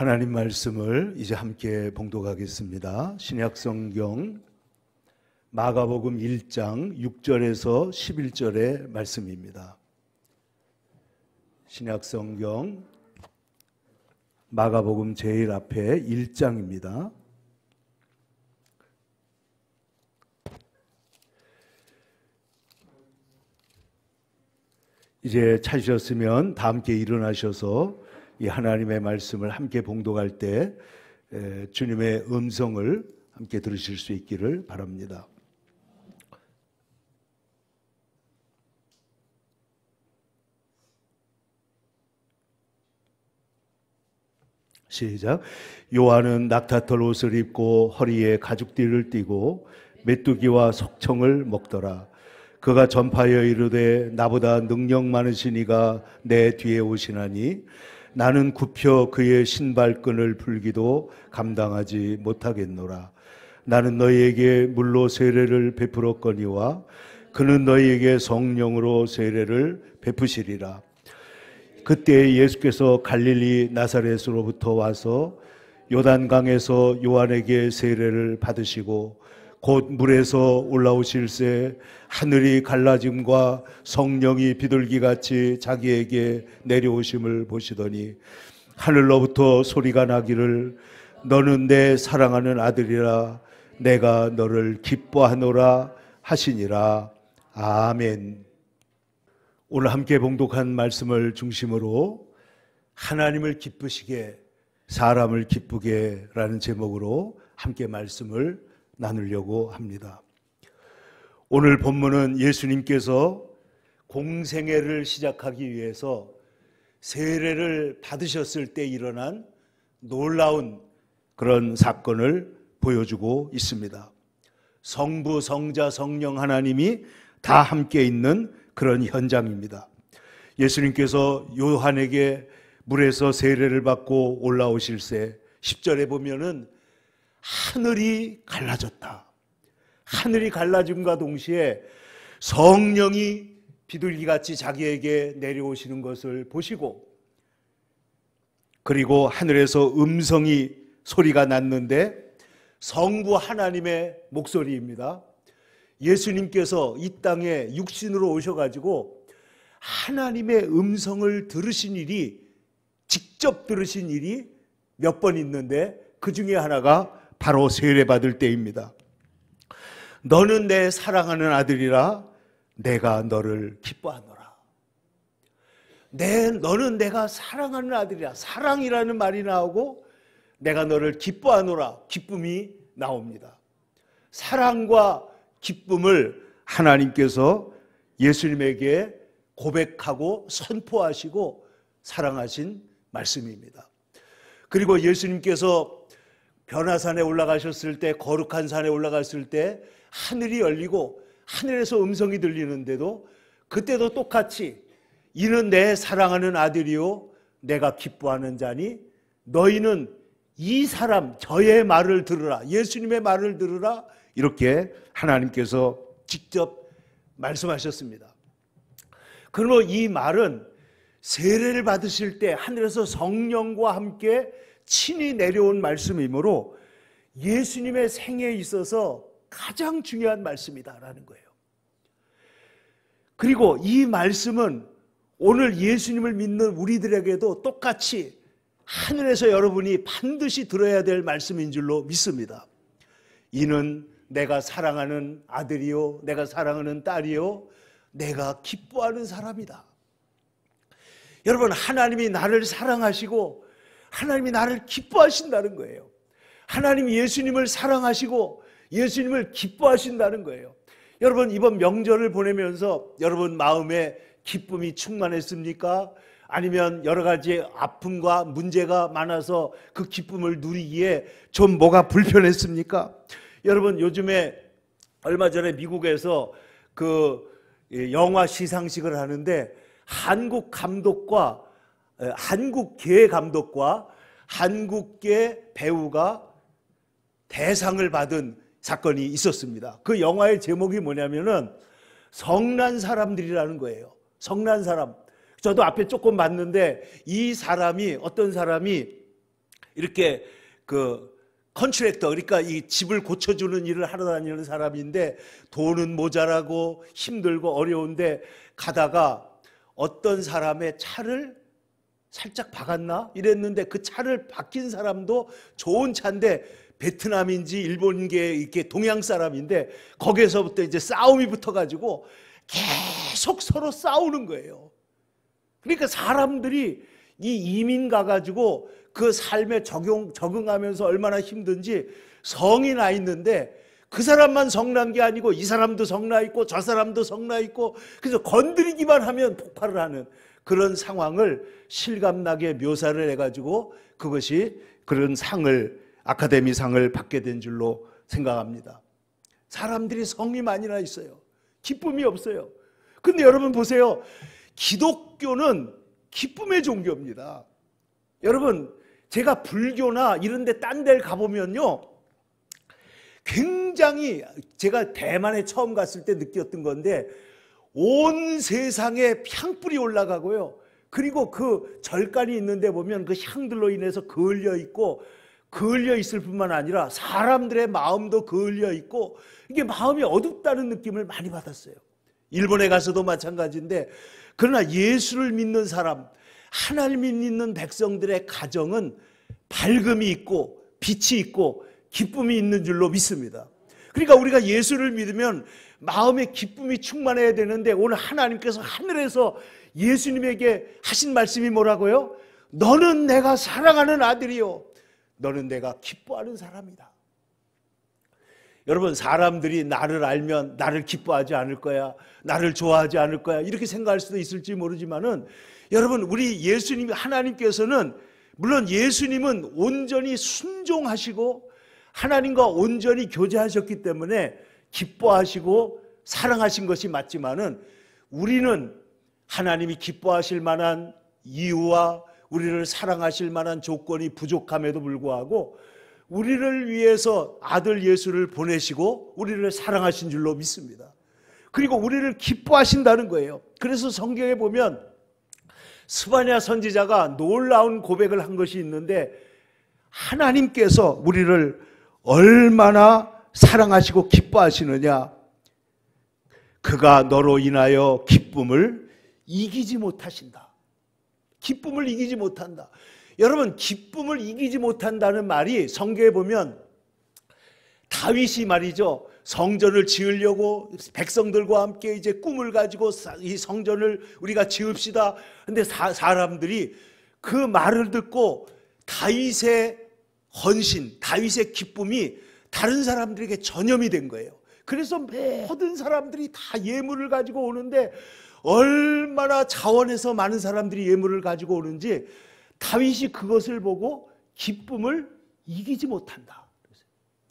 하나님 말씀을 이제 함께 봉독하겠습니다. 신약성경 마가복음 1장 6절에서 11절의 말씀입니다. 신약성경 마가복음 제일 앞에 1장입니다. 이제 찾으셨으면 다 함께 일어나셔서 이 하나님의 말씀을 함께 봉독할 때 주님의 음성을 함께 들으실 수 있기를 바랍니다. 시작. 요한은 낙타털 옷을 입고 허리에 가죽띠를 띠고 메뚜기와 석청을 먹더라. 그가 전파하여 이르되 나보다 능력 많으신 이가 내 뒤에 오시나니 나는 굽혀 그의 신발끈을 풀기도 감당하지 못하겠노라. 나는 너희에게 물로 세례를 베풀었거니와 그는 너희에게 성령으로 세례를 베푸시리라. 그때 예수께서 갈릴리 나사렛으로부터 와서 요단강에서 요한에게 세례를 받으시고 곧 물에서 올라오실새 하늘이 갈라짐과 성령이 비둘기같이 자기에게 내려오심을 보시더니 하늘로부터 소리가 나기를 너는 내 사랑하는 아들이라 내가 너를 기뻐하노라 하시니라. 아멘. 오늘 함께 봉독한 말씀을 중심으로 하나님을 기쁘시게 사람을 기쁘게 라는 제목으로 함께 말씀을 나누려고 합니다. 오늘 본문은 예수님께서 공생애를 시작하기 위해서 세례를 받으셨을 때 일어난 놀라운 그런 사건을 보여주고 있습니다. 성부, 성자, 성령 하나님이 다 함께 있는 그런 현장입니다. 예수님께서 요한에게 물에서 세례를 받고 올라오실새 10절에 보면은 하늘이 갈라졌다. 하늘이 갈라짐과 동시에 성령이 비둘기같이 자기에게 내려오시는 것을 보시고 그리고 하늘에서 음성이 소리가 났는데 성부 하나님의 목소리입니다. 예수님께서 이 땅에 육신으로 오셔가지고 하나님의 음성을 들으신 일이 직접 들으신 일이 몇 번 있는데 그 중에 하나가 바로 세례받을 때입니다. 너는 내 사랑하는 아들이라 내가 너를 기뻐하노라. 너는 내가 사랑하는 아들이라. 사랑이라는 말이 나오고 내가 너를 기뻐하노라. 기쁨이 나옵니다. 사랑과 기쁨을 하나님께서 예수님에게 고백하고 선포하시고 사랑하신 말씀입니다. 그리고 예수님께서 변화산에 올라가셨을 때, 거룩한 산에 올라갔을 때 하늘이 열리고 하늘에서 음성이 들리는데도 그때도 똑같이 이는 내 사랑하는 아들이요 내가 기뻐하는 자니 너희는 이 사람 저의 말을 들으라. 예수님의 말을 들으라. 이렇게 하나님께서 직접 말씀하셨습니다. 그러므로 이 말은 세례를 받으실 때 하늘에서 성령과 함께 친히 내려온 말씀이므로 예수님의 생애에 있어서 가장 중요한 말씀이다라는 거예요. 그리고 이 말씀은 오늘 예수님을 믿는 우리들에게도 똑같이 하늘에서 여러분이 반드시 들어야 될 말씀인 줄로 믿습니다. 이는 내가 사랑하는 아들이요 내가 사랑하는 딸이요 내가 기뻐하는 사람이다. 여러분, 하나님이 나를 사랑하시고 하나님이 나를 기뻐하신다는 거예요. 하나님이 예수님을 사랑하시고 예수님을 기뻐하신다는 거예요. 여러분, 이번 명절을 보내면서 여러분 마음에 기쁨이 충만했습니까? 아니면 여러 가지 아픔과 문제가 많아서 그 기쁨을 누리기에 좀 뭐가 불편했습니까? 여러분, 요즘에 얼마 전에 미국에서 그 영화 시상식을 하는데 한국계 감독과 한국계 배우가 대상을 받은 사건이 있었습니다. 그 영화의 제목이 뭐냐면은 성난 사람들이라는 거예요. 성난 사람. 저도 앞에 조금 봤는데 이 사람이 어떤 사람이 이렇게 컨트랙터, 그러니까 이 집을 고쳐주는 일을 하러 다니는 사람인데 돈은 모자라고 힘들고 어려운데 가다가 어떤 사람의 차를 살짝 박았나 이랬는데 그 차를 박힌 사람도 좋은 차인데 베트남인지 일본계 이렇게 동양 사람인데 거기에서부터 이제 싸움이 붙어가지고 계속 서로 싸우는 거예요. 그러니까 사람들이 이 이민 가가지고 그 삶에 적응하면서 얼마나 힘든지 성이 나 있는데 그 사람만 성난 게 아니고 이 사람도 성나 있고 저 사람도 성나 있고 그래서 건드리기만 하면 폭발을 하는 그런 상황을 실감나게 묘사를 해가지고 그것이 그런 상을 아카데미 상을 받게 된 줄로 생각합니다. 사람들이 성이 많이 나 있어요. 기쁨이 없어요. 근데 여러분 보세요. 기독교는 기쁨의 종교입니다. 여러분 제가 불교나 이런 데 딴 데를 가보면요 굉장히 제가 대만에 처음 갔을 때 느꼈던 건데 온 세상에 향불이 올라가고요. 그리고 그 절간이 있는데 보면 그 향들로 인해서 그을려 있고 그을려 있을 뿐만 아니라 사람들의 마음도 그을려 있고 이게 마음이 어둡다는 느낌을 많이 받았어요. 일본에 가서도 마찬가지인데 그러나 예수를 믿는 사람, 하나님을 믿는 백성들의 가정은 밝음이 있고 빛이 있고 기쁨이 있는 줄로 믿습니다. 그러니까 우리가 예수를 믿으면 마음에 기쁨이 충만해야 되는데 오늘 하나님께서 하늘에서 예수님에게 하신 말씀이 뭐라고요? 너는 내가 사랑하는 아들이요 너는 내가 기뻐하는 사람이다. 여러분 사람들이 나를 알면 나를 기뻐하지 않을 거야, 나를 좋아하지 않을 거야 이렇게 생각할 수도 있을지 모르지만은 여러분 우리 예수님 하나님께서는 물론 예수님은 온전히 순종하시고 하나님과 온전히 교제하셨기 때문에 기뻐하시고 사랑하신 것이 맞지만은 우리는 하나님이 기뻐하실 만한 이유와 우리를 사랑하실 만한 조건이 부족함에도 불구하고 우리를 위해서 아들 예수를 보내시고 우리를 사랑하신 줄로 믿습니다. 그리고 우리를 기뻐하신다는 거예요. 그래서 성경에 보면 스바냐 선지자가 놀라운 고백을 한 것이 있는데 하나님께서 우리를 얼마나 사랑하시고 기뻐하시느냐. 그가 너로 인하여 기쁨을 이기지 못하신다. 기쁨을 이기지 못한다. 여러분 기쁨을 이기지 못한다는 말이 성경에 보면 다윗이 말이죠. 성전을 지으려고 백성들과 함께 이제 꿈을 가지고 이 성전을 우리가 지읍시다. 근데 사람들이 그 말을 듣고 다윗의 헌신, 다윗의 기쁨이 다른 사람들에게 전염이 된 거예요. 그래서 모든 사람들이 다 예물을 가지고 오는데 얼마나 자원해서 많은 사람들이 예물을 가지고 오는지 다윗이 그것을 보고 기쁨을 이기지 못한다.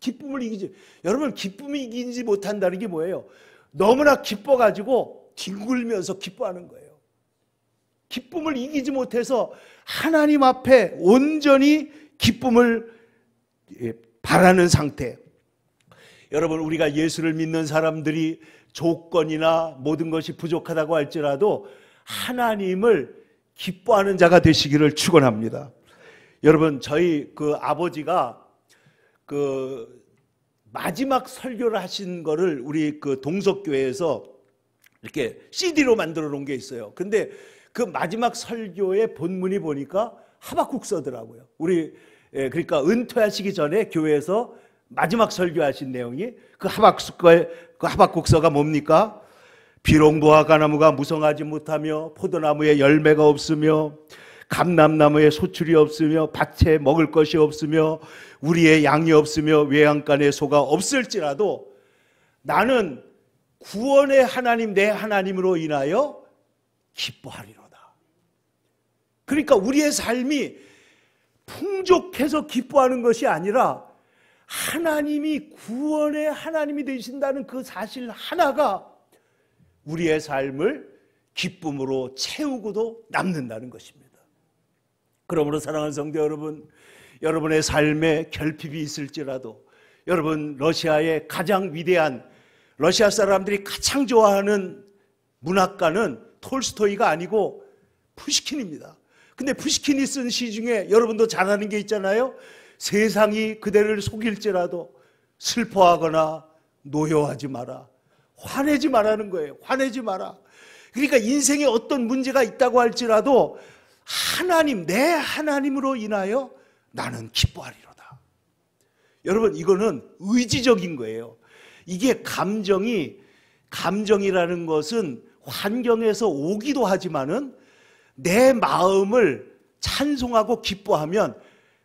기쁨을 이기지. 여러분 기쁨이 이기지 못한다는 게 뭐예요? 너무나 기뻐가지고 뒹굴면서 기뻐하는 거예요. 기쁨을 이기지 못해서 하나님 앞에 온전히 기쁨을 바라는 상태. 여러분 우리가 예수를 믿는 사람들이 조건이나 모든 것이 부족하다고 할지라도 하나님을 기뻐하는 자가 되시기를 축원합니다. 여러분 저희 아버지가 마지막 설교를 하신 거를 우리 동석교회에서 이렇게 CD로 만들어 놓은 게 있어요. 근데 그 마지막 설교의 본문이 보니까 하박국서더라고요. 그러니까 은퇴하시기 전에 교회에서 마지막 설교하신 내용이 그 하박국서가 뭡니까? 비록 무화과나무가 무성하지 못하며 포도나무에 열매가 없으며 감람나무에 소출이 없으며 밭에 먹을 것이 없으며 우리의 양이 없으며 외양간에 소가 없을지라도 나는 구원의 하나님 내 하나님으로 인하여 기뻐하리로다. 그러니까 우리의 삶이 풍족해서 기뻐하는 것이 아니라 하나님이 구원의 하나님이 되신다는 그 사실 하나가 우리의 삶을 기쁨으로 채우고도 남는다는 것입니다. 그러므로 사랑하는 성도 여러분, 여러분의 삶에 결핍이 있을지라도 여러분 러시아의 가장 위대한 러시아 사람들이 가장 좋아하는 문학가는 톨스토이가 아니고 푸시킨입니다. 근데 푸시킨이 쓴 시 중에 여러분도 잘 아는 게 있잖아요. 세상이 그대를 속일지라도 슬퍼하거나 노여워하지 마라. 화내지 말라는 거예요. 화내지 마라. 그러니까 인생에 어떤 문제가 있다고 할지라도 하나님, 내 하나님으로 인하여 나는 기뻐하리로다. 여러분, 이거는 의지적인 거예요. 이게 감정이라는 것은 환경에서 오기도 하지만은 내 마음을 찬송하고 기뻐하면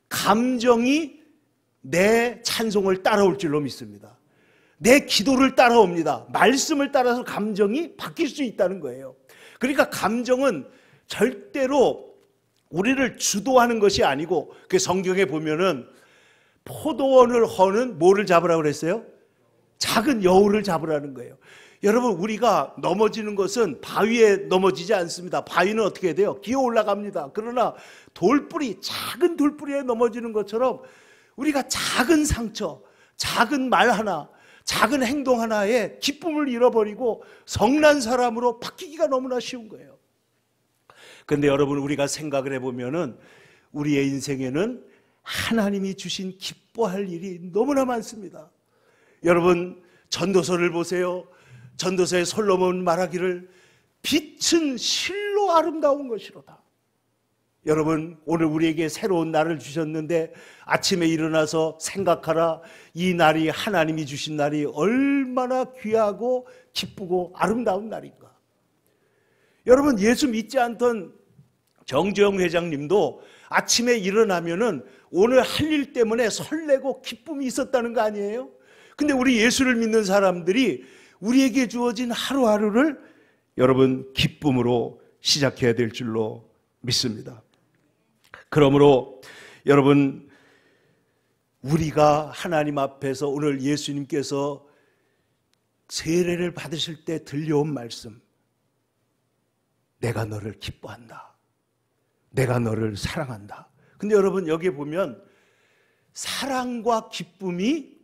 감정이 내 찬송을 따라올 줄로 믿습니다. 내 기도를 따라옵니다. 말씀을 따라서 감정이 바뀔 수 있다는 거예요. 그러니까 감정은 절대로 우리를 주도하는 것이 아니고, 그 성경에 보면은 포도원을 허는 뭐를 잡으라고 그랬어요? 작은 여우를 잡으라는 거예요. 여러분, 우리가 넘어지는 것은 바위에 넘어지지 않습니다. 바위는 어떻게 돼요? 기어 올라갑니다. 그러나 돌뿌리, 작은 돌뿌리에 넘어지는 것처럼 우리가 작은 상처, 작은 말 하나, 작은 행동 하나에 기쁨을 잃어버리고 성난 사람으로 바뀌기가 너무나 쉬운 거예요. 그런데 여러분, 우리가 생각을 해보면은 우리의 인생에는 하나님이 주신 기뻐할 일이 너무나 많습니다. 여러분, 전도서를 보세요. 전도서에 솔로몬 말하기를 빛은 실로 아름다운 것이로다. 여러분, 오늘 우리에게 새로운 날을 주셨는데 아침에 일어나서 생각하라. 이 날이 하나님이 주신 날이 얼마나 귀하고 기쁘고 아름다운 날인가. 여러분, 예수 믿지 않던 정재영 회장님도 아침에 일어나면은 오늘 할 일 때문에 설레고 기쁨이 있었다는 거 아니에요? 근데 우리 예수를 믿는 사람들이 우리에게 주어진 하루하루를 여러분 기쁨으로 시작해야 될 줄로 믿습니다. 그러므로 여러분, 우리가 하나님 앞에서 오늘 예수님께서 세례를 받으실 때 들려온 말씀, 내가 너를 기뻐한다. 내가 너를 사랑한다. 근데 여러분, 여기에 보면 사랑과 기쁨이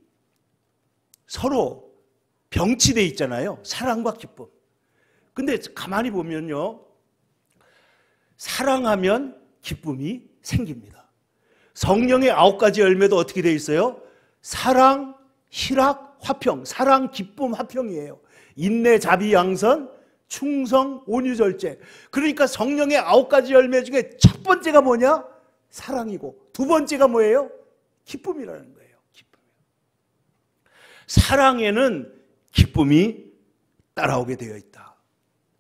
서로 병치되어 있잖아요. 사랑과 기쁨. 근데 가만히 보면요, 사랑하면 기쁨이 생깁니다. 성령의 9가지 열매도 어떻게 되어 있어요? 사랑, 희락, 화평. 사랑, 기쁨, 화평이에요. 인내, 자비, 양선, 충성, 온유, 절제. 그러니까 성령의 9가지 열매 중에 첫 번째가 뭐냐? 사랑이고, 두 번째가 뭐예요? 기쁨이라는 거예요. 기쁨. 사랑에는 기쁨이 따라오게 되어 있다.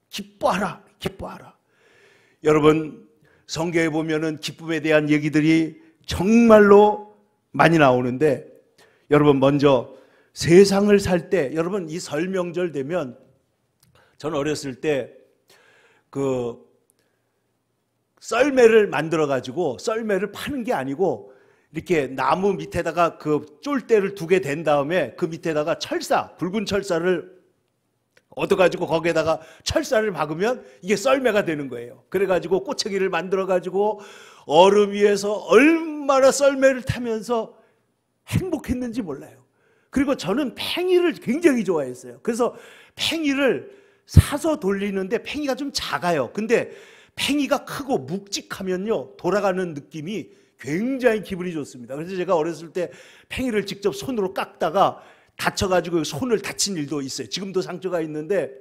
기뻐하라, 기뻐하라. 여러분, 성경에 보면은 기쁨에 대한 얘기들이 정말로 많이 나오는데, 여러분, 먼저 세상을 살 때, 여러분, 이 설 명절 되면, 저는 어렸을 때 그 썰매를 만들어 가지고, 썰매를 파는 게 아니고 이렇게 나무 밑에다가 그 쫄대를 두게 된 다음에 그 밑에다가 철사, 굵은 철사를 얻어가지고 거기에다가 철사를 박으면 이게 썰매가 되는 거예요. 그래가지고 꼬챙이를 만들어가지고 얼음 위에서 얼마나 썰매를 타면서 행복했는지 몰라요. 그리고 저는 팽이를 굉장히 좋아했어요. 그래서 팽이를 사서 돌리는데 팽이가 좀 작아요. 근데 팽이가 크고 묵직하면요, 돌아가는 느낌이 굉장히 기분이 좋습니다. 그래서 제가 어렸을 때 팽이를 직접 손으로 깎다가 다쳐가지고 손을 다친 일도 있어요. 지금도 상처가 있는데,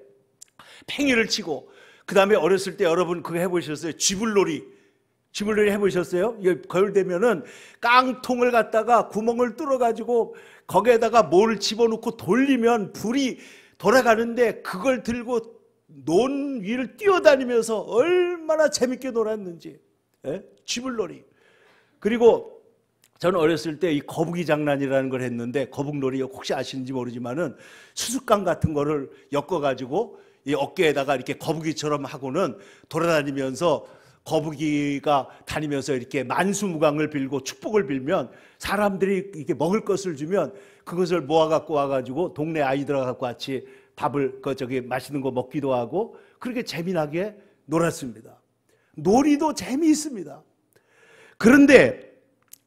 팽이를 치고, 그 다음에 어렸을 때 여러분 그거 해보셨어요? 쥐불놀이. 쥐불놀이 해보셨어요? 이게 거울 되면은 깡통을 갖다가 구멍을 뚫어가지고 거기에다가 뭘 집어넣고 돌리면 불이 돌아가는데, 그걸 들고 논 위를 뛰어다니면서 얼마나 재밌게 놀았는지. 예? 쥐불놀이. 그리고 저는 어렸을 때 이 거북이 장난이라는 걸 했는데, 거북놀이 혹시 아시는지 모르지만은 수수깡 같은 거를 엮어가지고 이 어깨에다가 이렇게 거북이처럼 하고는 돌아다니면서, 거북이가 다니면서 이렇게 만수무강을 빌고 축복을 빌면 사람들이 이렇게 먹을 것을 주면 그것을 모아갖고 와가지고 동네 아이들하고 같이 밥을 맛있는 거 먹기도 하고 그렇게 재미나게 놀았습니다. 놀이도 재미있습니다. 그런데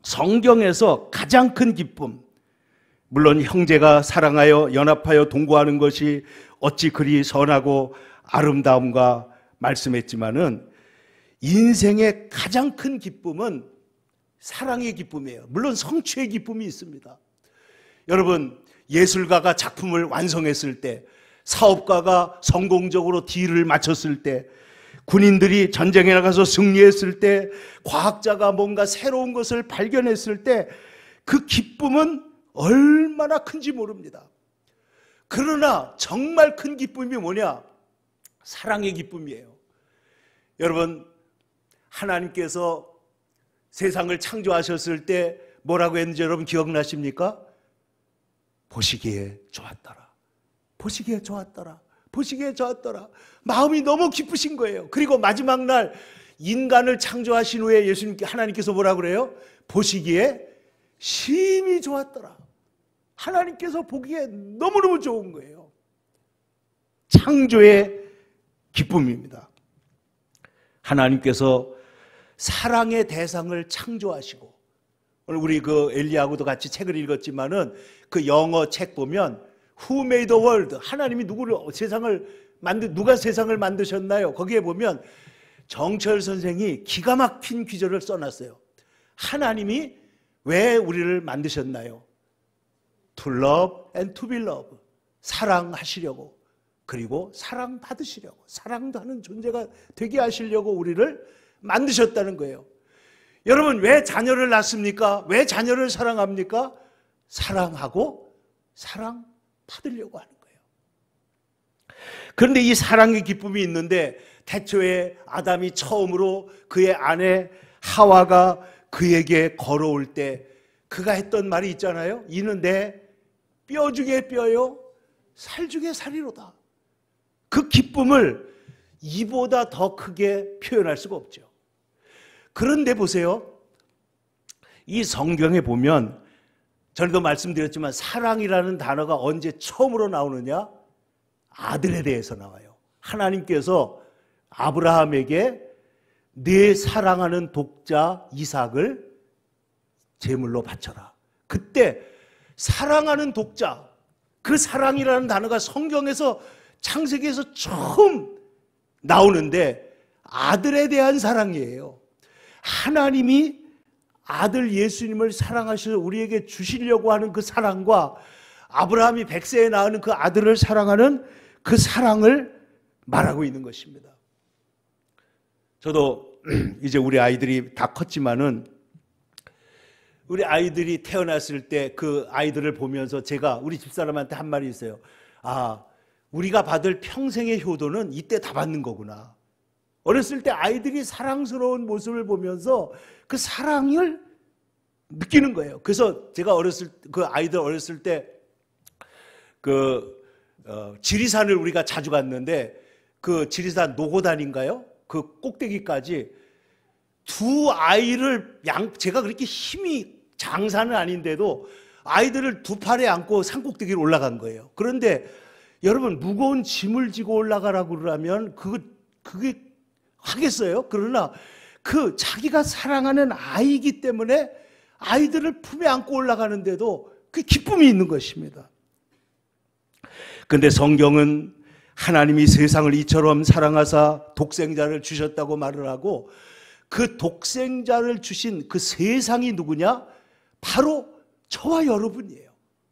성경에서 가장 큰 기쁨, 물론 형제가 사랑하여 연합하여 동거하는 것이 어찌 그리 선하고 아름다움과 말씀했지만은, 인생의 가장 큰 기쁨은 사랑의 기쁨이에요. 물론 성취의 기쁨이 있습니다. 여러분, 예술가가 작품을 완성했을 때, 사업가가 성공적으로 딜을 마쳤을 때, 군인들이 전쟁에 나가서 승리했을 때, 과학자가 뭔가 새로운 것을 발견했을 때 그 기쁨은 얼마나 큰지 모릅니다. 그러나 정말 큰 기쁨이 뭐냐? 사랑의 기쁨이에요. 여러분, 하나님께서 세상을 창조하셨을 때 뭐라고 했는지 여러분 기억나십니까? 보시기에 좋았더라. 보시기에 좋았더라. 보시기에 좋았더라. 마음이 너무 기쁘신 거예요. 그리고 마지막 날 인간을 창조하신 후에 하나님께서 뭐라고 그래요? 보시기에 심히 좋았더라. 하나님께서 보기에 너무너무 좋은 거예요. 창조의 기쁨입니다. 하나님께서 사랑의 대상을 창조하시고, 오늘 우리 엘리야하고도 같이 책을 읽었지만은 그 영어 책 보면 Who made the world? 하나님이 누가 세상을 만드셨나요? 거기에 보면 정철 선생이 기가 막힌 귀절을 써놨어요. 하나님이 왜 우리를 만드셨나요? To love and to be loved. 사랑하시려고, 그리고 사랑받으시려고, 사랑도 하는 존재가 되게 하시려고 우리를 만드셨다는 거예요. 여러분, 왜 자녀를 낳습니까? 왜 자녀를 사랑합니까? 사랑하고 사랑받으려고 하는 거예요. 그런데 이 사랑의 기쁨이 있는데, 태초에 아담이 처음으로 그의 아내 하와가 그에게 걸어올 때 그가 했던 말이 있잖아요. 이는 내 뼈 중에 뼈요, 살 중에 살이로다. 그 기쁨을 이보다 더 크게 표현할 수가 없죠. 그런데 보세요. 이 성경에 보면, 전에도 말씀드렸지만 사랑이라는 단어가 언제 처음으로 나오느냐? 아들에 대해서 나와요. 하나님께서 아브라함에게 내 사랑하는 독자 이삭을 제물로 바쳐라. 그때 사랑하는 독자, 그 사랑이라는 단어가 성경에서, 창세기에서 처음 나오는데 아들에 대한 사랑이에요. 하나님이 아들 예수님을 사랑하셔서 우리에게 주시려고 하는 그 사랑과 아브라함이 100세에 낳은 그 아들을 사랑하는 그 사랑을 말하고 있는 것입니다. 저도 이제 우리 아이들이 다 컸지만은, 우리 아이들이 태어났을 때 그 아이들을 보면서 제가 우리 집사람한테 한 말이 있어요. 아, 우리가 받을 평생의 효도는 이때 다 받는 거구나. 어렸을 때 아이들이 사랑스러운 모습을 보면서 그 사랑을 느끼는 거예요. 그래서 제가 아이들 어렸을 때 지리산을 우리가 자주 갔는데, 그 지리산 노고단인가요? 그 꼭대기까지 두 아이를 제가 그렇게 힘이 장사는 아닌데도 아이들을 두 팔에 안고 산꼭대기로 올라간 거예요. 그런데 여러분, 무거운 짐을 지고 올라가라고 그러면 그게 하겠어요? 그러나 자기가 사랑하는 아이이기 때문에 아이들을 품에 안고 올라가는데도 그 기쁨이 있는 것입니다. 그런데 성경은 하나님이 세상을 이처럼 사랑하사 독생자를 주셨다고 말을 하고, 그 독생자를 주신 그 세상이 누구냐? 바로 저와 여러분이에요.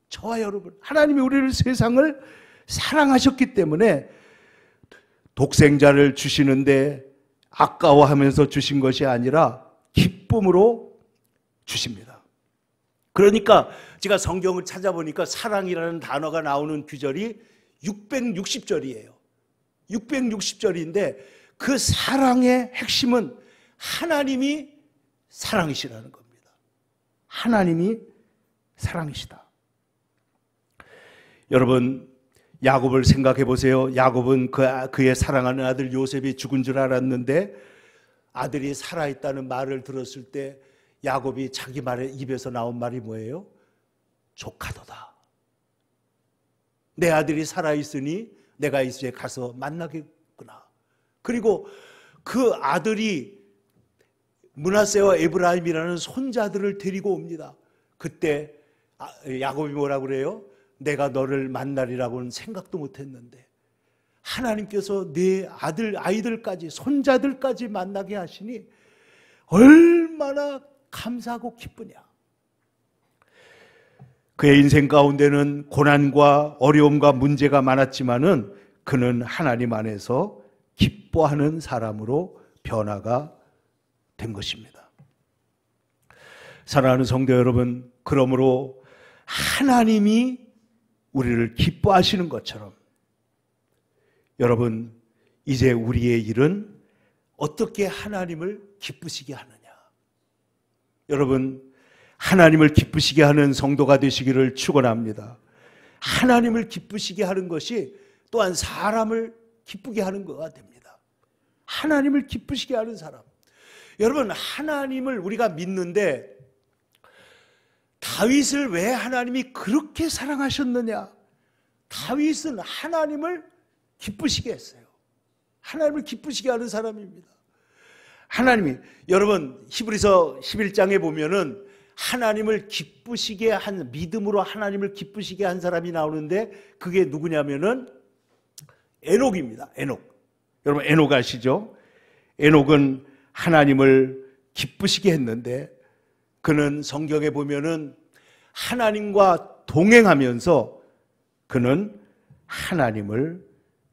저와 여러분. 하나님이 우리를, 세상을 사랑하셨기 때문에 독생자를 주시는데 아까워하면서 주신 것이 아니라 기쁨으로 주십니다. 그러니까 제가 성경을 찾아보니까 사랑이라는 단어가 나오는 규절이 660절이에요. 660절인데 그 사랑의 핵심은 하나님이 사랑이시라는 겁니다. 하나님이 사랑이시다. 여러분, 야곱을 생각해 보세요. 야곱은 그의 사랑하는 아들 요셉이 죽은 줄 알았는데 아들이 살아있다는 말을 들었을 때 야곱이 자기 입에서 나온 말이 뭐예요? 조카도다. 내 아들이 살아있으니 내가 이제 가서 만나겠구나. 그리고 그 아들이 므낫세와 에브라임이라는 손자들을 데리고 옵니다. 그때 야곱이 뭐라고 그래요? 내가 너를 만나리라고는 생각도 못했는데 하나님께서 내 아이들까지 손자들까지 만나게 하시니 얼마나 감사하고 기쁘냐. 그의 인생 가운데는 고난과 어려움과 문제가 많았지만은 그는 하나님 안에서 기뻐하는 사람으로 변화가 된 것입니다. 사랑하는 성도 여러분, 그러므로 하나님이 우리를 기뻐하시는 것처럼 여러분, 이제 우리의 일은 어떻게 하나님을 기쁘시게 하느냐. 여러분, 하나님을 기쁘시게 하는 성도가 되시기를 축원합니다. 하나님을 기쁘시게 하는 것이 또한 사람을 기쁘게 하는 것가 됩니다. 하나님을 기쁘시게 하는 사람. 여러분, 하나님을 우리가 믿는데 다윗을 왜 하나님이 그렇게 사랑하셨느냐? 다윗은 하나님을 기쁘시게 했어요. 하나님을 기쁘시게 하는 사람입니다. 하나님이, 여러분, 히브리서 11장에 보면은 하나님을 기쁘시게 한, 믿음으로 하나님을 기쁘시게 한 사람이 나오는데 그게 누구냐면은 에녹입니다. 에녹. 여러분, 에녹 아시죠? 에녹은 하나님을 기쁘시게 했는데 그는 성경에 보면은 하나님과 동행하면서 그는 하나님을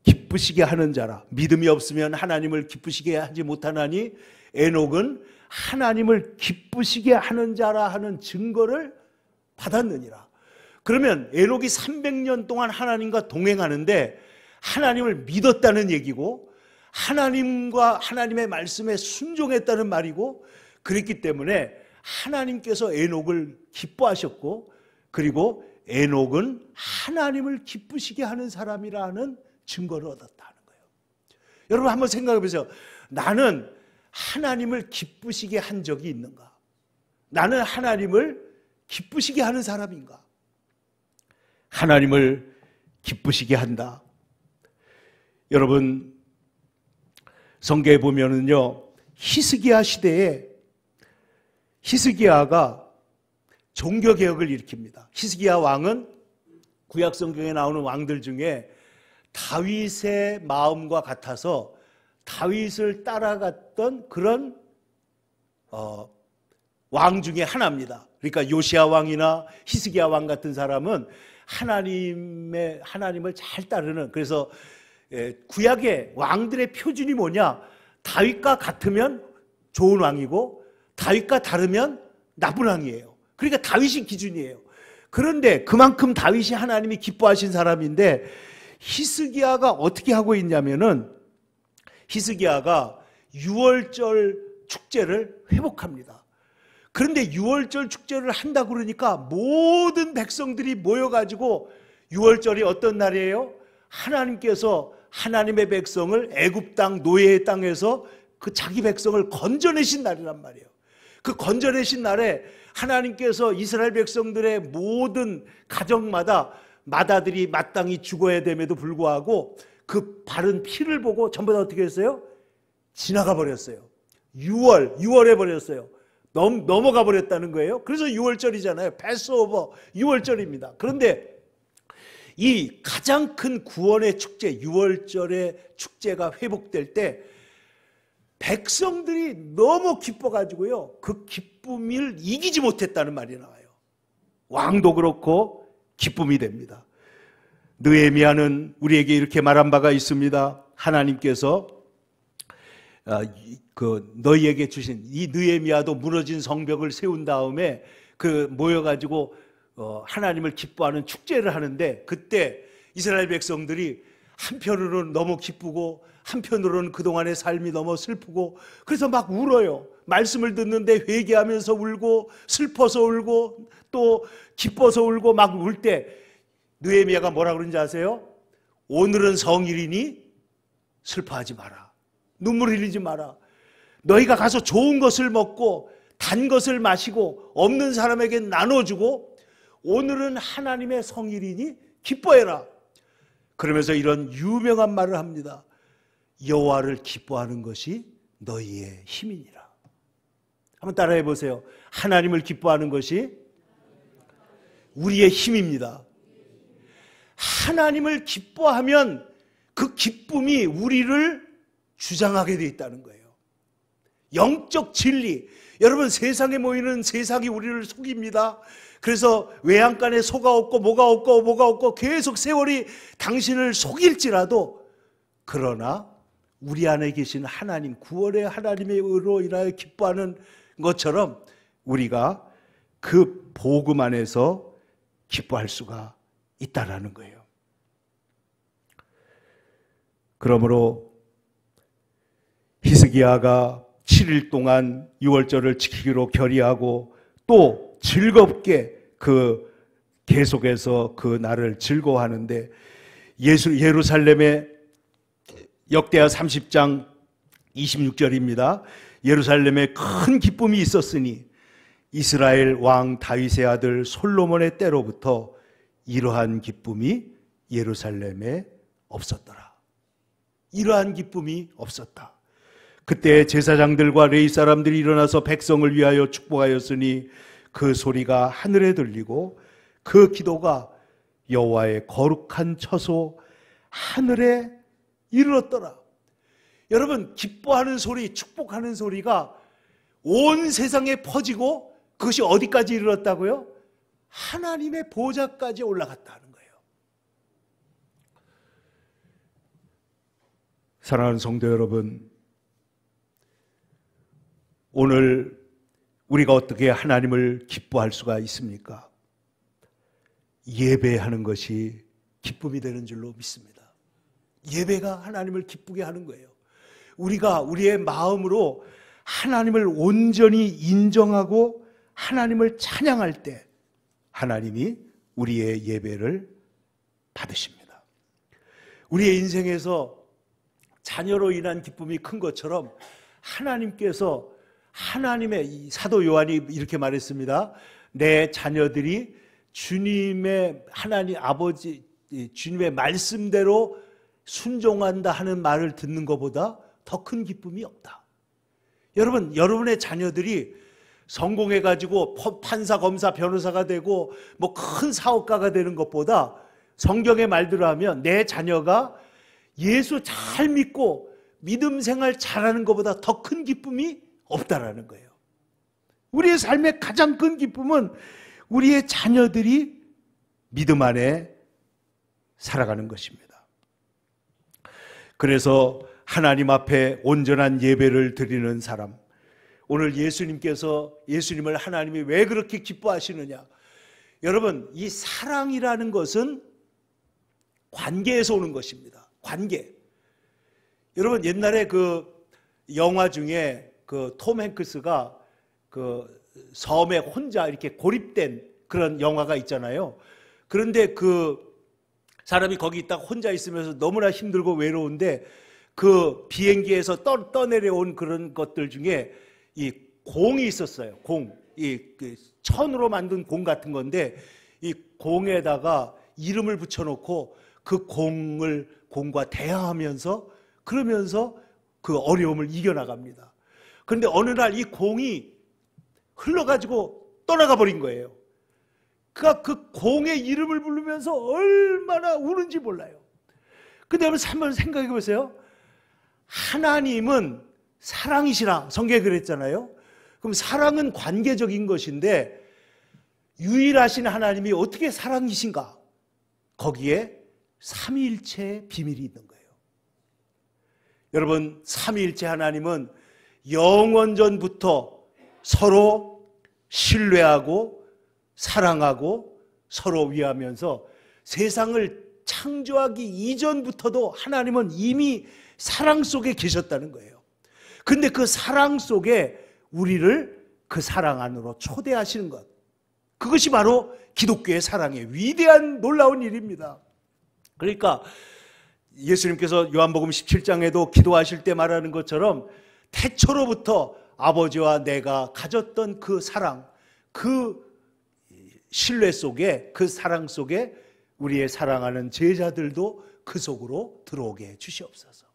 기쁘시게 하는 자라. 믿음이 없으면 하나님을 기쁘시게 하지 못하나니 에녹은 하나님을 기쁘시게 하는 자라 하는 증거를 받았느니라. 그러면 에녹이 300년 동안 하나님과 동행하는데 하나님을 믿었다는 얘기고 하나님과 하나님의 말씀에 순종했다는 말이고, 그랬기 때문에 하나님께서 에녹을 기뻐하셨고, 그리고 에녹은 하나님을 기쁘시게 하는 사람이라는 증거를 얻었다는 거예요. 여러분 한번 생각해 보세요. 나는 하나님을 기쁘시게 한 적이 있는가? 나는 하나님을 기쁘시게 하는 사람인가? 하나님을 기쁘시게 한다. 여러분, 성경에 보면은요, 히스기야 시대에 히스기야가 종교개혁을 일으킵니다. 히스기야 왕은 구약 성경에 나오는 왕들 중에 다윗의 마음과 같아서 다윗을 따라갔던 그런 왕 중에 하나입니다. 그러니까 요시야 왕이나 히스기야 왕 같은 사람은 하나님을 잘 따르는, 그래서 구약의 왕들의 표준이 뭐냐? 다윗과 같으면 좋은 왕이고 다윗과 다르면 나쁜 왕이에요. 그러니까 다윗이 기준이에요. 그런데 그만큼 다윗이 하나님이 기뻐하신 사람인데 히스기야가 어떻게 하고 있냐면은 히스기야가 유월절 축제를 회복합니다. 그런데 유월절 축제를 한다 그러니까 모든 백성들이 모여가지고, 유월절이 어떤 날이에요? 하나님께서 하나님의 백성을 애굽 땅 노예의 땅에서 그 자기 백성을 건져내신 날이란 말이에요. 그 건져내신 날에 하나님께서 이스라엘 백성들의 모든 가정마다 마다들이 마땅히 죽어야 됨에도 불구하고 그 바른 피를 보고 전부 다 어떻게 했어요? 지나가 버렸어요. 6월에 버렸어요. 넘어가 버렸다는 거예요. 그래서 6월절이잖아요. 패스오버 6월절입니다. 그런데 이 가장 큰 구원의 축제, 6월절의 축제가 회복될 때 백성들이 너무 기뻐가지고요, 그 기쁨을 이기지 못했다는 말이 나와요. 왕도 그렇고 기쁨이 됩니다. 느헤미야는 우리에게 이렇게 말한 바가 있습니다. 하나님께서 너희에게 주신, 이 느헤미야도 무너진 성벽을 세운 다음에 그 모여가지고 하나님을 기뻐하는 축제를 하는데, 그때 이스라엘 백성들이 한편으로는 너무 기쁘고 한편으로는 그동안의 삶이 너무 슬프고, 그래서 막 울어요. 말씀을 듣는데 회개하면서 울고 슬퍼서 울고 또 기뻐서 울고 막 울 때 느헤미야가 뭐라 그러는지 아세요? 오늘은 성일이니 슬퍼하지 마라. 눈물 흘리지 마라. 너희가 가서 좋은 것을 먹고 단 것을 마시고 없는 사람에게 나눠주고 오늘은 하나님의 성일이니 기뻐해라. 그러면서 이런 유명한 말을 합니다. 여호와를 기뻐하는 것이 너희의 힘이니라. 한번 따라해 보세요. 하나님을 기뻐하는 것이 우리의 힘입니다. 하나님을 기뻐하면 그 기쁨이 우리를 주장하게 돼 있다는 거예요. 영적 진리. 여러분, 세상에 모이는 세상이 우리를 속입니다. 그래서 외양간에 소가 없고 뭐가 없고 계속 세월이 당신을 속일지라도, 그러나 우리 안에 계신 하나님, 구원의 하나님의 의로 인하여 기뻐하는 것처럼 우리가 그 복음 안에서 기뻐할 수가 있다라는 거예요. 그러므로 히스기야가 7일 동안 유월절을 지키기로 결의하고 또 즐겁게 계속해서 그 날을 즐거워하는데, 예루살렘의 역대하 30장 26절입니다. 예루살렘에 큰 기쁨이 있었으니 이스라엘 왕 다윗의 아들 솔로몬의 때로부터 이러한 기쁨이 예루살렘에 없었더라. 이러한 기쁨이 없었다. 그때 제사장들과 레위 사람들이 일어나서 백성을 위하여 축복하였으니 그 소리가 하늘에 들리고 그 기도가 여호와의 거룩한 처소 하늘에 이르렀더라. 여러분, 기뻐하는 소리, 축복하는 소리가 온 세상에 퍼지고 그것이 어디까지 이르렀다고요? 하나님의 보좌까지 올라갔다는 거예요. 사랑하는 성도 여러분, 오늘 우리가 어떻게 하나님을 기뻐할 수가 있습니까? 예배하는 것이 기쁨이 되는 줄로 믿습니다. 예배가 하나님을 기쁘게 하는 거예요. 우리가 우리의 마음으로 하나님을 온전히 인정하고 하나님을 찬양할 때 하나님이 우리의 예배를 받으십니다. 우리의 인생에서 자녀로 인한 기쁨이 큰 것처럼 하나님께서, 하나님의, 이 사도 요한이 이렇게 말했습니다. 내 자녀들이 주님의, 하나님 아버지 주님의 말씀대로 순종한다 하는 말을 듣는 것보다 더 큰 기쁨이 없다. 여러분, 여러분의 자녀들이 성공해가지고 판사, 검사, 변호사가 되고 뭐 큰 사업가가 되는 것보다, 성경의 말대로 하면 내 자녀가 예수 잘 믿고 믿음 생활 잘하는 것보다 더 큰 기쁨이 없다라는 거예요. 우리의 삶의 가장 큰 기쁨은 우리의 자녀들이 믿음 안에 살아가는 것입니다. 그래서 하나님 앞에 온전한 예배를 드리는 사람, 오늘 예수님을 하나님이 왜 그렇게 기뻐하시느냐? 여러분, 이 사랑이라는 것은 관계에서 오는 것입니다. 관계. 여러분, 옛날에 그 영화 중에 그 톰 행크스가 그 섬에 혼자 이렇게 고립된 그런 영화가 있잖아요. 그런데 그 사람이 거기 있다가 혼자 있으면서 너무나 힘들고 외로운데 그 비행기에서 떠내려온 그런 것들 중에 이 공이 있었어요. 공. 그 천으로 만든 공 같은 건데 이 공에다가 이름을 붙여놓고 그 공과 대화하면서 그러면서 그 어려움을 이겨나갑니다. 그런데 어느 날 이 공이 흘러가지고 떠나가 버린 거예요. 그가 그 공의 이름을 부르면서 얼마나 우는지 몰라요. 근데 한번 생각해 보세요. 하나님은 사랑이시라 성경에 그랬잖아요. 그럼 사랑은 관계적인 것인데 유일하신 하나님이 어떻게 사랑이신가? 거기에 삼위일체의 비밀이 있는 거예요. 여러분, 삼위일체 하나님은 영원전부터 서로 신뢰하고 사랑하고 서로 위하면서 세상을 창조하기 이전부터도 하나님은 이미 사랑 속에 계셨다는 거예요. 근데 그 사랑 속에 우리를 그 사랑 안으로 초대하시는 것, 그것이 바로 기독교의 사랑의 위대한 놀라운 일입니다. 그러니까 예수님께서 요한복음 17장에도 기도하실 때 말하는 것처럼 태초로부터 아버지와 내가 가졌던 그 사랑, 그 신뢰 속에, 그 사랑 속에 우리의 사랑하는 제자들도 그 속으로 들어오게 해 주시옵소서.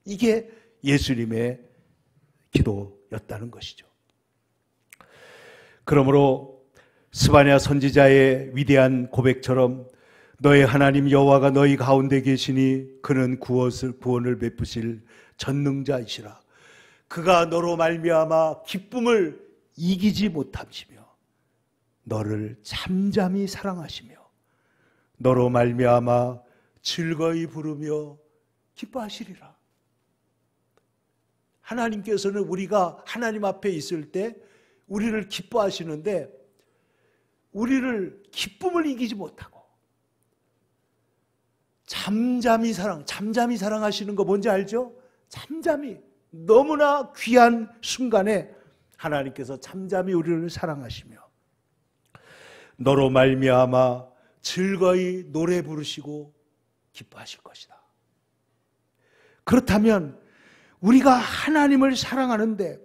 이게 예수님의 기도였다는 것이죠. 그러므로 스바냐 선지자의 위대한 고백처럼 너의 하나님 여호와가 너희 가운데 계시니 그는 구원을 베푸실 전능자이시라. 그가 너로 말미암아 기쁨을 이기지 못하시며 너를 잠잠히 사랑하시며 너로 말미암아 즐거이 부르며 기뻐하시리라. 하나님께서는 우리가 하나님 앞에 있을 때 우리를 기뻐하시는데 우리를 기쁨을 이기지 못하고 잠잠히 사랑하시는 거 뭔지 알죠? 잠잠히, 너무나 귀한 순간에 하나님께서 잠잠히 우리를 사랑하시며 너로 말미암아 즐거이 노래 부르시고 기뻐하실 것이다. 그렇다면 우리가 하나님을 사랑하는데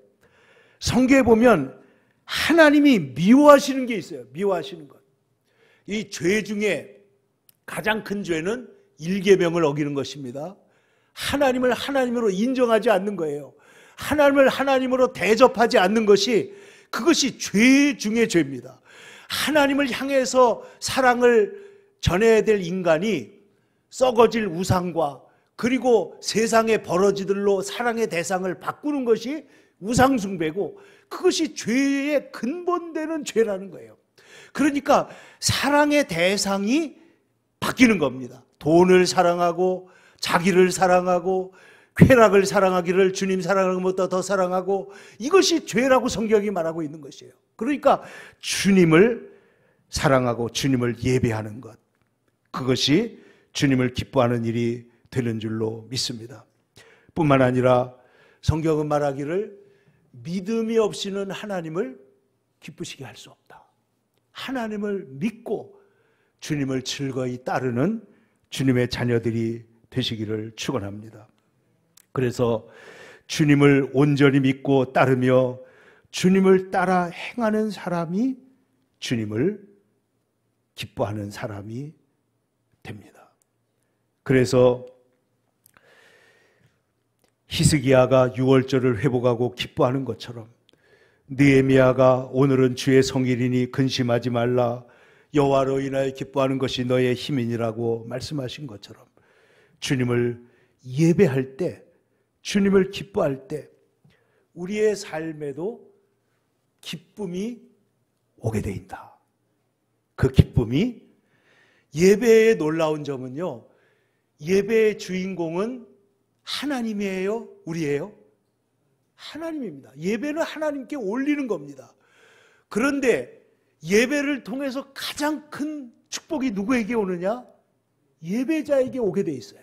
성경에 보면 하나님이 미워하시는 게 있어요. 미워하시는 것. 이 죄 중에 가장 큰 죄는 일계명을 어기는 것입니다. 하나님을 하나님으로 인정하지 않는 거예요. 하나님을 하나님으로 대접하지 않는 것이, 그것이 죄 중에 죄입니다. 하나님을 향해서 사랑을 전해야 될 인간이 썩어질 우상과 그리고 세상의 버러지들로 사랑의 대상을 바꾸는 것이 우상숭배고, 그것이 죄의 근본되는 죄라는 거예요. 그러니까 사랑의 대상이 바뀌는 겁니다. 돈을 사랑하고 자기를 사랑하고 쾌락을 사랑하기를 주님 사랑하는 것보다 더 사랑하고, 이것이 죄라고 성경이 말하고 있는 것이에요. 그러니까 주님을 사랑하고 주님을 예배하는 것, 그것이 주님을 기뻐하는 일이 되는 줄로 믿습니다. 뿐만 아니라 성경은 말하기를 믿음이 없이는 하나님을 기쁘시게 할 수 없다. 하나님을 믿고 주님을 즐거이 따르는 주님의 자녀들이 되시기를 축원합니다. 그래서 주님을 온전히 믿고 따르며 주님을 따라 행하는 사람이 주님을 기뻐하는 사람이 됩니다. 그래서 히스기야가 유월절을 회복하고 기뻐하는 것처럼 느헤미야가 오늘은 주의 성일이니 근심하지 말라, 여호와로 인하여 기뻐하는 것이 너의 힘이니라고 말씀하신 것처럼 주님을 예배할 때, 주님을 기뻐할 때 우리의 삶에도 기쁨이 오게 된다. 그 기쁨이, 예배의 놀라운 점은요, 예배의 주인공은 하나님이에요? 우리예요? 하나님입니다. 예배는 하나님께 올리는 겁니다. 그런데 예배를 통해서 가장 큰 축복이 누구에게 오느냐? 예배자에게 오게 돼 있어요.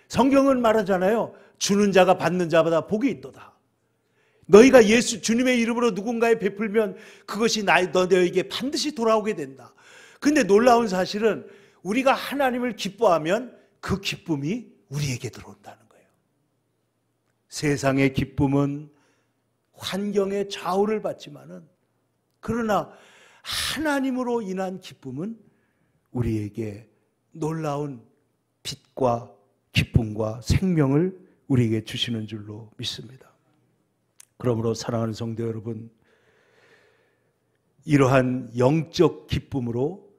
성경은 말하잖아요. 주는 자가 받는 자보다 복이 있도다. 너희가 예수 주님의 이름으로 누군가에 베풀면 그것이 너희에게 반드시 돌아오게 된다. 근데 놀라운 사실은 우리가 하나님을 기뻐하면 그 기쁨이 우리에게 들어온다는 거예요. 세상의 기쁨은 환경의 좌우를 받지만은, 그러나 하나님으로 인한 기쁨은 우리에게 놀라운 빛과 기쁨과 생명을 우리에게 주시는 줄로 믿습니다. 그러므로 사랑하는 성도 여러분, 이러한 영적 기쁨으로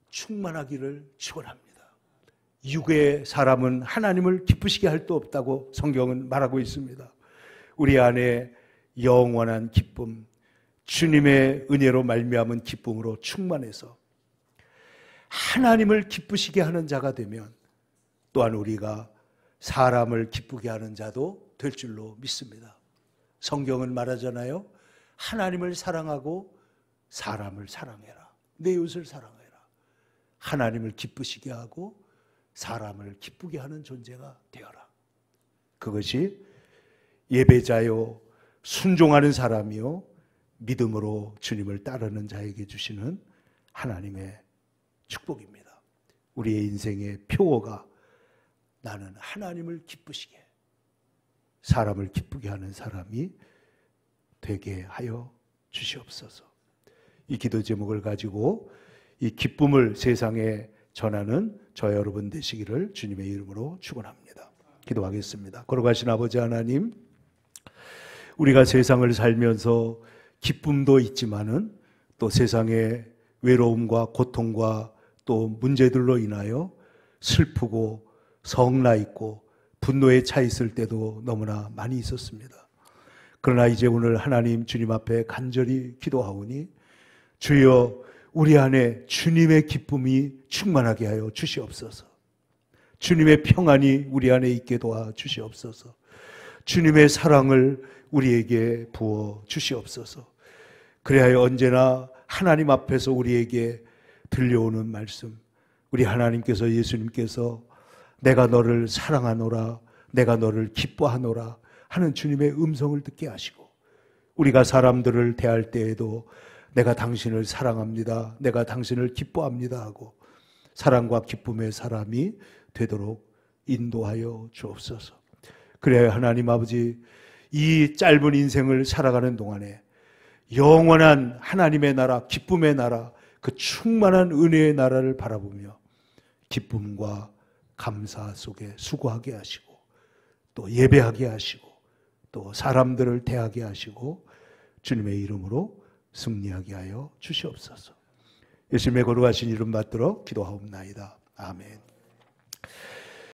충만하기를 축원합니다. 육의 사람은 하나님을 기쁘시게 할 수 없다고 성경은 말하고 있습니다. 우리 안에 영원한 기쁨, 주님의 은혜로 말미암은 기쁨으로 충만해서 하나님을 기쁘시게 하는 자가 되면 또한 우리가 사람을 기쁘게 하는 자도 될 줄로 믿습니다. 성경은 말하잖아요. 하나님을 사랑하고 사람을 사랑해라. 내 이웃을 사랑해라. 하나님을 기쁘시게 하고 사람을 기쁘게 하는 존재가 되어라. 그것이 예배자요, 순종하는 사람이요, 믿음으로 주님을 따르는 자에게 주시는 하나님의 축복입니다. 우리의 인생의 표어가 나는 하나님을 기쁘시게, 사람을 기쁘게 하는 사람이 되게 하여 주시옵소서. 이 기도 제목을 가지고 이 기쁨을 세상에 전하는 저 여러분 되시기를 주님의 이름으로 축원합니다. 기도하겠습니다. 거룩하신 아버지 하나님, 우리가 세상을 살면서 기쁨도 있지만은 또 세상의 외로움과 고통과 또 문제들로 인하여 슬프고 성나 있고 분노에 차 있을 때도 너무나 많이 있었습니다. 그러나 이제 오늘 하나님 주님 앞에 간절히 기도하오니 주여 우리 안에 주님의 기쁨이 충만하게 하여 주시옵소서. 주님의 평안이 우리 안에 있게 도와 주시옵소서. 주님의 사랑을 우리에게 부어 주시옵소서. 그래야 언제나 하나님 앞에서 우리에게 들려오는 말씀, 우리 하나님께서 예수님께서 내가 너를 사랑하노라, 내가 너를 기뻐하노라 하는 주님의 음성을 듣게 하시고, 우리가 사람들을 대할 때에도 내가 당신을 사랑합니다, 내가 당신을 기뻐합니다 하고 사랑과 기쁨의 사람이 되도록 인도하여 주옵소서. 그래야 하나님 아버지, 이 짧은 인생을 살아가는 동안에 영원한 하나님의 나라, 기쁨의 나라, 그 충만한 은혜의 나라를 바라보며 기쁨과 감사 속에 수고하게 하시고 또 예배하게 하시고 또 사람들을 대하게 하시고 주님의 이름으로 승리하게 하여 주시옵소서. 예수님의 거룩하신 이름 받들어 기도하옵나이다. 아멘.